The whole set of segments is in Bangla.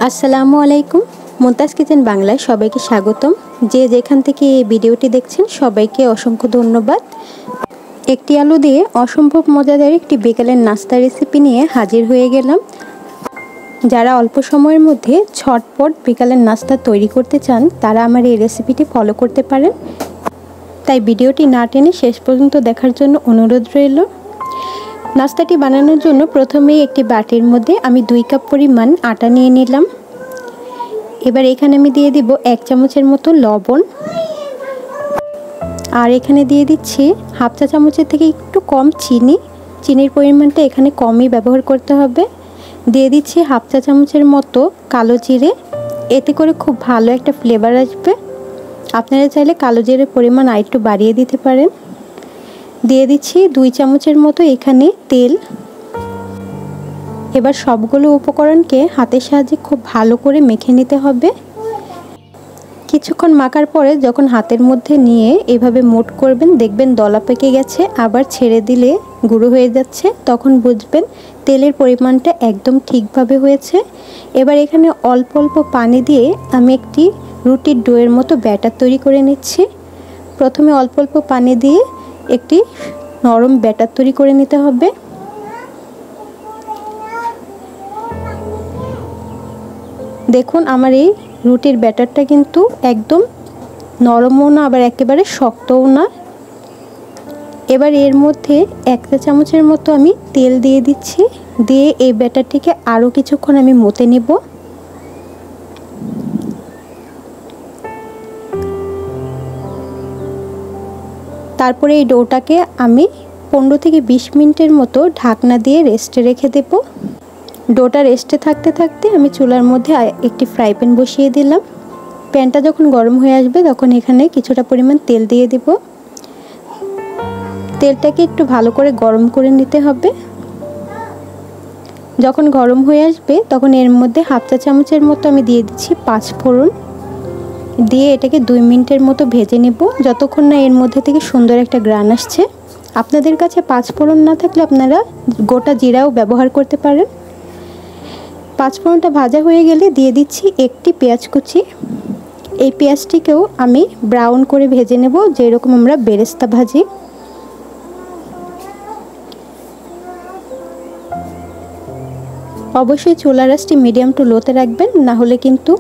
আসসালামু আলাইকুম। মুমতাজ কিচেন বাংলায় সবাইকে স্বাগতম। যে যেখান থেকে এই ভিডিওটি দেখছেন সবাইকে অসংখ্য ধন্যবাদ। একটি আলু দিয়ে অসম্ভব মজাদার একটি বিকেলের নাস্তা রেসিপি নিয়ে হাজির হয়ে গেলাম। যারা অল্প সময়ের মধ্যে ঝটপট বিকেলের নাস্তা তৈরি করতে চান তারা আমার এই রেসিপিটি ফলো করতে পারেন। তাই ভিডিওটি না টেনে শেষ পর্যন্ত দেখার জন্য অনুরোধ রইল। নাস্তাটি বানানোর জন্য প্রথমেই একটি বাটির মধ্যে আমি 2 কাপ পরিমাণ আটা নিয়ে নিলাম। এবার এখানে আমি দিয়ে দিব 1 চামচের মতো লবণ, আর এখানে দিয়ে দিচ্ছি হাফ চা চামচের থেকে একটু কম চিনি। চিনির পরিমাণটা এখানে কমই ব্যবহার করতে হবে। দিয়ে দিচ্ছি হাফ চা চামচের মতো কালো জিরে, এতে করে খুব ভালো একটা ফ্লেভার আসবে। আপনারা চাইলে কালো জিরের পরিমাণ আরেকটু বাড়িয়ে দিতে পারেন। দিয়ে দিচ্ছি 2 চামচের মতো এখানে তেল। এবার সবগুলো উপকরণকে হাতের সাহায্যে খুব ভালো করে মেখে নিতে হবে। কিছুক্ষণ মাখার পরে যখন হাতের মধ্যে নিয়ে এভাবে মুঠ করবেন, দেখবেন দলা পেকে গেছে, আবার ছেড়ে দিলে গুঁড়ো হয়ে যাচ্ছে, তখন বুঝবেন তেলের পরিমাণটা একদম ঠিকভাবে হয়েছে। এবার এখানে অল্প অল্প পানি দিয়ে আমি একটি রুটির ডোয়ের মতো ব্যাটার তৈরি করে নিচ্ছি। প্রথমে অল্প অল্প পানি দিয়ে একটি নরম ব্যাটার তৈরি করে নিতে হবে। দেখুন আমার এই রুটির ব্যাটারটা কিন্তু একদম নরমও না আবার একেবারে শক্তও না। এবার এর মধ্যে 1 চা চামচের মতো আমি তেল দিয়ে দিচ্ছি। দিয়ে এই ব্যাটারটিকে আরও কিছুক্ষণ আমি মতে নেব। তারপরে এই ডোটাকে আমি 15 থেকে 20 মিনিটের মতো ঢাকনা দিয়ে রেস্টে রেখে দেব। ডোটা রেস্টে থাকতে থাকতে আমি চুলার মধ্যে একটি ফ্রাই প্যান বসিয়ে দিলাম। প্যানটা যখন গরম হয়ে আসবে তখন এখানে কিছুটা পরিমাণ তেল দিয়ে দেব। তেলটাকে একটু ভালো করে গরম করে নিতে হবে। যখন গরম হয়ে আসবে তখন এর মধ্যে হাফ চা চামচের মতো আমি দিয়ে দিচ্ছি 5 ফোড়ন। দিয়ে এটাকে 2 মিনিটের মতো ভেজে নেব, যতক্ষণ না এর মধ্যে থেকে সুন্দর একটা গ্রান আসছে। আপনাদের কাছে 5 ফোড়ন না থাকলে আপনারা গোটা জিরাও ব্যবহার করতে পারেন। 5 ফোড়নটা ভাজা হয়ে গেলে দিয়ে দিচ্ছি একটি পেঁয়াজ কুচি। এই পেঁয়াজটিকেও আমি ব্রাউন করে ভেজে নেব, যেরকম আমরা বেরেস্তা ভাজি। অবশ্যই চুলার আঁচটি মিডিয়াম টু লোতে রাখবেন, না হলে কিন্তু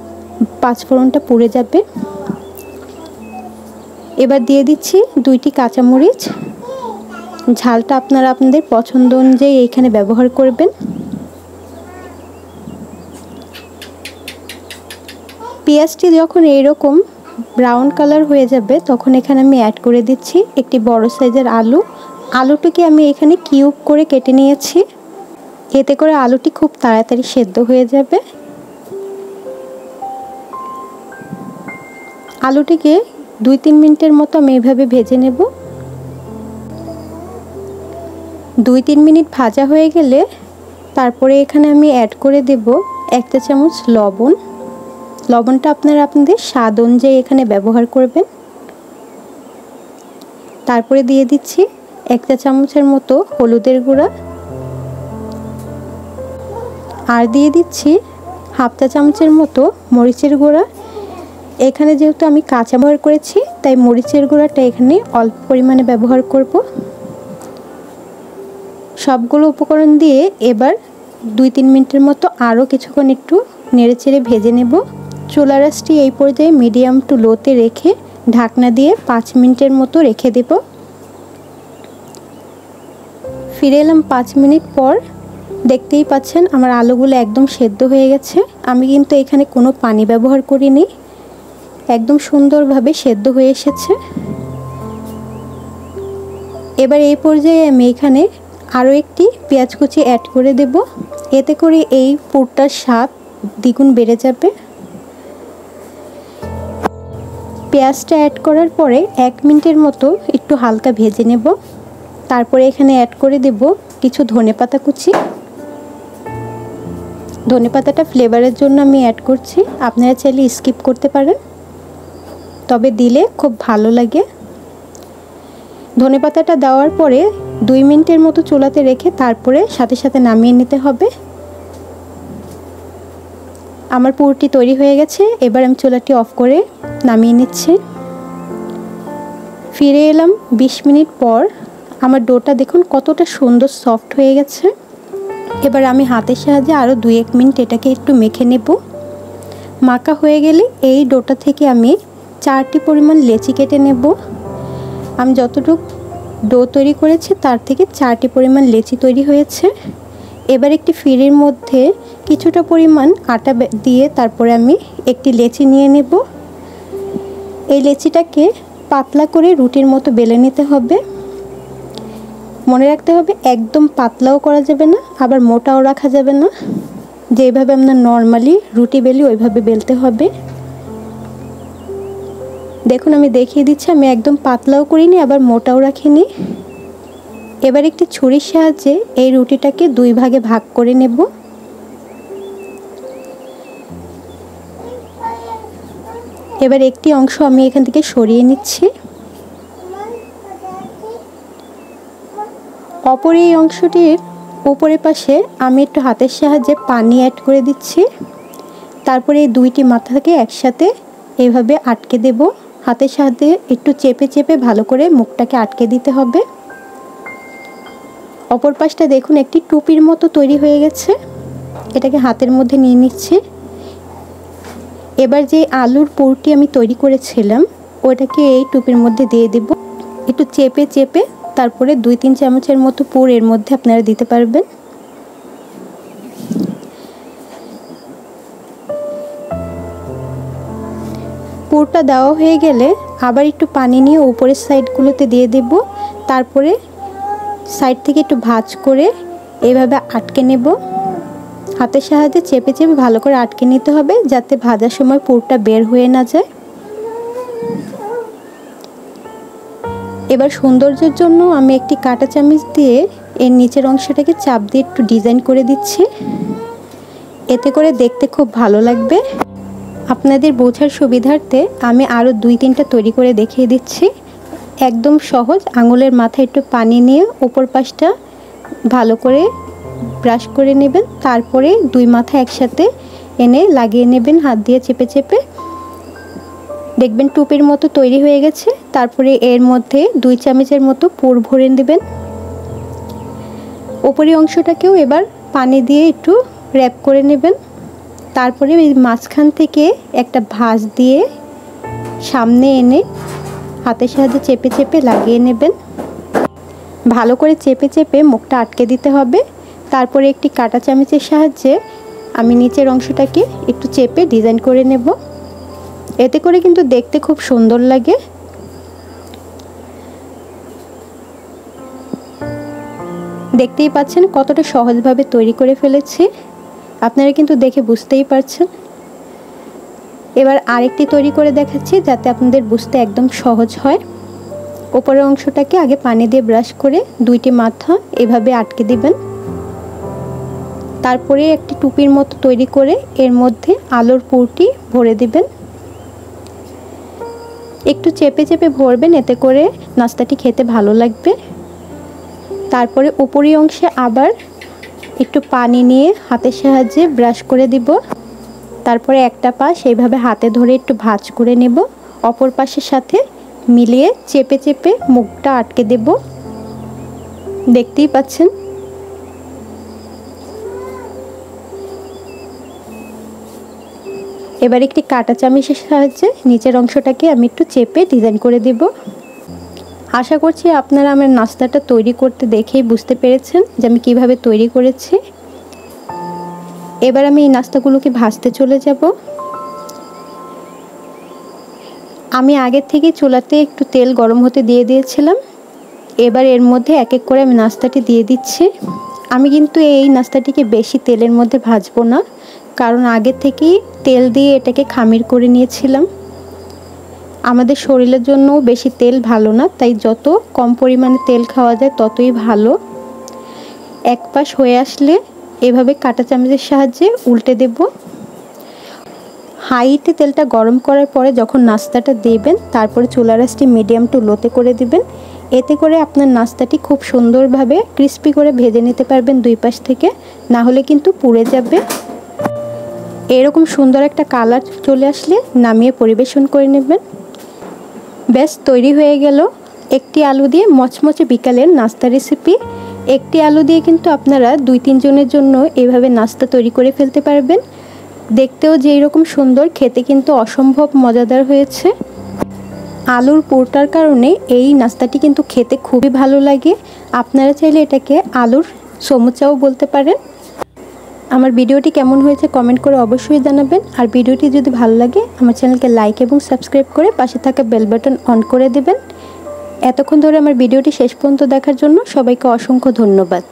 5 ফোড়নটা পুড়ে যাবে। এবার দিয়ে দিচ্ছি 2টি কাঁচামরিচ। ঝালটা আপনারা আপনাদের পছন্দ অনুযায়ী এইখানে ব্যবহার করবেন। পেঁয়াজটি যখন এইরকম ব্রাউন কালার হয়ে যাবে তখন এখানে আমি অ্যাড করে দিচ্ছি একটি বড় সাইজের আলু। আলুটিকে আমি এখানে কিউব করে কেটে নিয়েছি, এতে করে আলুটি খুব তাড়াতাড়ি সেদ্ধ হয়ে যাবে। আলুটিকে 2-3 মিনিটের মতো আমি এইভাবে ভেজে নেব। 2-3 মিনিট ভাজা হয়ে গেলে তারপরে এখানে আমি অ্যাড করে দেব 1 চা চামচ লবণ। লবণটা আপনারা আপনাদের স্বাদ অনুযায়ী এখানে ব্যবহার করবেন। তারপরে দিয়ে দিচ্ছি 1 চা চামচের মতো হলুদের গুঁড়া, আর দিয়ে দিচ্ছি হাফ চা চামচের মতো মরিচের গুঁড়া। এখানে যেহেতু আমি কাঁচা ব্যবহার করেছি তাই মরিচের গুঁড়াটা এখানে অল্প পরিমাণে ব্যবহার করব। সবগুলো উপকরণ দিয়ে এবার 2-3 মিনিটের মতো আরও কিছুক্ষণ একটু নেড়েচেড়ে ভেজে নেব। চুলার আঁচটি এই পর্যায়ে মিডিয়াম টু লোতে রেখে ঢাকনা দিয়ে 5 মিনিটের মতো রেখে দেব। ফিরে এলাম 5 মিনিট পর। দেখতেই পাচ্ছেন আমার আলুগুলো একদম সেদ্ধ হয়ে গেছে। আমি কিন্তু এখানে কোনো পানি ব্যবহার করিনি, একদম সুন্দরভাবে সেদ্ধ হয়ে এসেছে। এবার এই পর্যায়ে আমি এখানে আরও একটি পেঁয়াজ কুচি অ্যাড করে দেব, এতে করে এই পুরটার স্বাদ দ্বিগুণ বেড়ে যাবে। পেঁয়াজটা অ্যাড করার পরে 1 মিনিটের মতো একটু হালকা ভেজে নেব। তারপরে এখানে অ্যাড করে দেব কিছু ধনেপাতা কুচি। ধনেপাতাটা ফ্লেভারের জন্য আমি অ্যাড করছি, আপনারা চাইলে স্কিপ করতে পারেন, তবে দিলে খুব ভালো লাগে। ধনেপাতাটা দেওয়ার পরে 2 মিনিটের মতো চুলাতে রেখে তারপরে সাথে সাথে নামিয়ে নিতে হবে। আমার পুরটি তৈরি হয়ে গেছে। এবার আমি চুলাটি অফ করে নামিয়ে নিচ্ছি। ফিরে এলাম 20 মিনিট পর। আমার ডোটা দেখুন কতটা সুন্দর সফট হয়ে গেছে। এবার আমি হাতের সাহায্যে আরও 2-1 মিনিট এটাকে একটু মেখে নেব। মাখা হয়ে গেলে এই ডোটা থেকে আমি 4টি পরিমাণ লেচি কেটে নেব। আমি যতটুকু ডো তৈরি করেছি তার থেকে 4টি পরিমাণ লেচি তৈরি হয়েছে। এবার একটি ফিরির মধ্যে কিছুটা পরিমাণ আটা দিয়ে তারপরে আমি একটি লেচি নিয়ে নেব। এই লেচিটাকে পাতলা করে রুটির মতো বেলে নিতে হবে। মনে রাখতে হবে একদম পাতলাও করা যাবে না, আবার মোটাও রাখা যাবে না। যেভাবে আমরা নর্মালি রুটি বেলি ওইভাবে বেলতে হবে। দেখুন আমি দেখিয়ে দিচ্ছি, আমি একদম পাতলাও করিনি আবার মোটাও রাখিনি। এবার একটি ছুরির সাহায্যে এই রুটিটাকে 2 ভাগে ভাগ করে নেব। এবার একটি অংশ আমি এখান থেকে সরিয়ে নিচ্ছি। অপর এই অংশটির উপরের পাশে আমি একটু হাতের সাহায্যে পানি অ্যাড করে দিচ্ছি। তারপরে এই 2টি মাথাকে একসাথে এইভাবে আটকে দেব। হাতের সাহায্যে একটু চেপে চেপে ভালো করে মুখটাকে আটকে দিতে হবে। অপর পাশটা দেখুন একটি টুপির মতো তৈরি হয়ে গেছে। এটাকে হাতের মধ্যে নিয়ে নিচ্ছি। এবার যে আলুর পুরটি আমি তৈরি করেছিলাম ওটাকে এই টুপির মধ্যে দিয়ে দেব। একটু চেপে চেপে তারপরে 2-3 চামচের মতো পুর এর মধ্যে আপনারা দিতে পারবেন। পুরটা দেওয়া হয়ে গেলে আবার একটু পানি নিয়ে উপরের সাইডগুলোতে দিয়ে দেব। তারপরে সাইড থেকে একটু ভাঁজ করে এইভাবে আটকে নেব। হাতের সাহায্যে চেপে চেপে ভালো করে আটকে নিতে হবে যাতে ভাজার সময় পুরটা বের হয়ে না যায়। এবার সৌন্দর্যের জন্য আমি একটি কাঁটা চামচ দিয়ে এর নিচের অংশটাকে চাপ দিয়ে একটু ডিজাইন করে দিচ্ছি। এতে করে দেখতে খুব ভালো লাগবে। আপনাদের বোঝার সুবিধার্থে আমি আরও 2-3টা তৈরি করে দেখিয়ে দিচ্ছি। একদম সহজ, আঙুলের মাথায় একটু পানি নিয়ে উপর পাশটা ভালো করে ব্রাশ করে নেবেন। তারপরে 2 মাথা একসাথে এনে লাগিয়ে নেবেন হাত দিয়ে চেপে চেপে। দেখবেন টুপির মতো তৈরি হয়ে গেছে। তারপরে এর মধ্যে 2 চামচের মতো পুর ভরে দেবেন। উপরের অংশটাকেও এবার পানি দিয়ে একটু র্যাপ করে নেবেন। তারপরে এই মাঝখান থেকে একটা ভাঁজ দিয়ে সামনে এনে হাতের সাহায্যে চেপে চেপে লাগিয়ে নেবেন। ভালো করে চেপে চেপে মুখটা আটকে দিতে হবে। তারপরে একটি কাঁটা চামচের সাহায্যে আমি নিচের অংশটাকে একটু চেপে ডিজাইন করে নেব। এতে করে কিন্তু দেখতে খুব সুন্দর লাগে। দেখতেই পাচ্ছেন কতটা সহজভাবে তৈরি করে ফেলেছি। আপনারা কিন্তু দেখে বুঝতেই পারছেন। এবার আরেকটি তৈরি করে দেখাচ্ছি যাতে আপনাদের বুঝতে একদম সহজ হয়। উপরের অংশটাকে আগে পানি দিয়ে ব্রাশ করে 2টি মাথা এভাবে আটকে দিবেন। তারপরে একটি টুপির মতো তৈরি করে এর মধ্যে আলুর পুরটি ভরে দিবেন। একটু চেপে চেপে ভরবেন, এতে করে নাস্তাটি খেতে ভালো লাগবে। তারপরে উপরের অংশে আবার একটু পানি নিয়ে হাতের সাহায্যে ব্রাশ করে দিব। তারপরে একটা পাশ এইভাবে হাতে ধরে একটু ভাঁজ করে নেব। অপর পাশের সাথে মিলিয়ে চেপে চেপে মুখটা আটকে দেব। দেখতেই পাচ্ছেন। এবার একটি কাঁটা চামচের সাহায্যে নিচের অংশটাকে আমি একটু চেপে ডিজাইন করে দেব। আশা করছি আপনারা আমার নাস্তাটা তৈরি করতে দেখেই বুঝতে পেরেছেন যে আমি কিভাবে তৈরি করেছি। এবার আমি এই নাস্তাগুলোকে ভাজতে চলে যাব। আমি আগে থেকে চুলাতে একটু তেল গরম হতে দিয়ে দিয়েছিলাম। এবার এর মধ্যে এক এক করে আমি নাস্তাটি দিয়ে দিচ্ছি। আমি কিন্তু এই নাস্তাটিকে বেশি তেলের মধ্যে ভাজবো না, কারণ আগে থেকেই তেল দিয়ে এটাকে খামির করে নিয়েছিলাম। আমাদের শরীরের জন্য বেশি তেল ভালো না, তাই যত কম পরিমাণে তেল খাওয়া যায় ততই ভালো। এক পাশ হয়ে আসলে এভাবে কাঁটা চামচের সাহায্যে উল্টে দেব। হাইতে তেলটা গরম করার পরে যখন নাস্তাটা দেবেন তারপরে চুলার আঁচটি মিডিয়াম টু লোতে করে দিবেন। এতে করে আপনার নাস্তাটি খুব সুন্দরভাবে ক্রিস্পি করে ভেজে নিতে পারবেন 2 পাশ থেকে, না হলে কিন্তু পুড়ে যাবে। এরকম সুন্দর একটা কালার চলে আসলে নামিয়ে পরিবেশন করে নেবেন। ব্যাস তৈরি হয়ে গেল একটি আলু দিয়ে মচমচে বিকালের নাস্তা রেসিপি। একটি আলু দিয়ে কিন্তু আপনারা 2-3 জনের জন্য এভাবে নাস্তা তৈরি করে ফেলতে পারবেন। দেখতেও যেই রকম সুন্দর, খেতে কিন্তু অসম্ভব মজাদার হয়েছে। আলুর পুরটার কারণে এই নাস্তাটি কিন্তু খেতে খুবই ভালো লাগে। আপনারা চাইলে এটাকে আলুর সমুচাও বলতে পারেন। আমার ভিডিওটি কেমন হয়েছে কমেন্ট করে অবশ্যই জানাবেন। আর ভিডিওটি যদি ভালো লাগে আমার চ্যানেলকে লাইক এবং সাবস্ক্রাইব করে পাশে থাকা বেল বাটন অন করে দেবেন। এতক্ষণ ধরে আমার ভিডিওটি শেষ পর্যন্ত দেখার জন্য সবাইকে অসংখ্য ধন্যবাদ।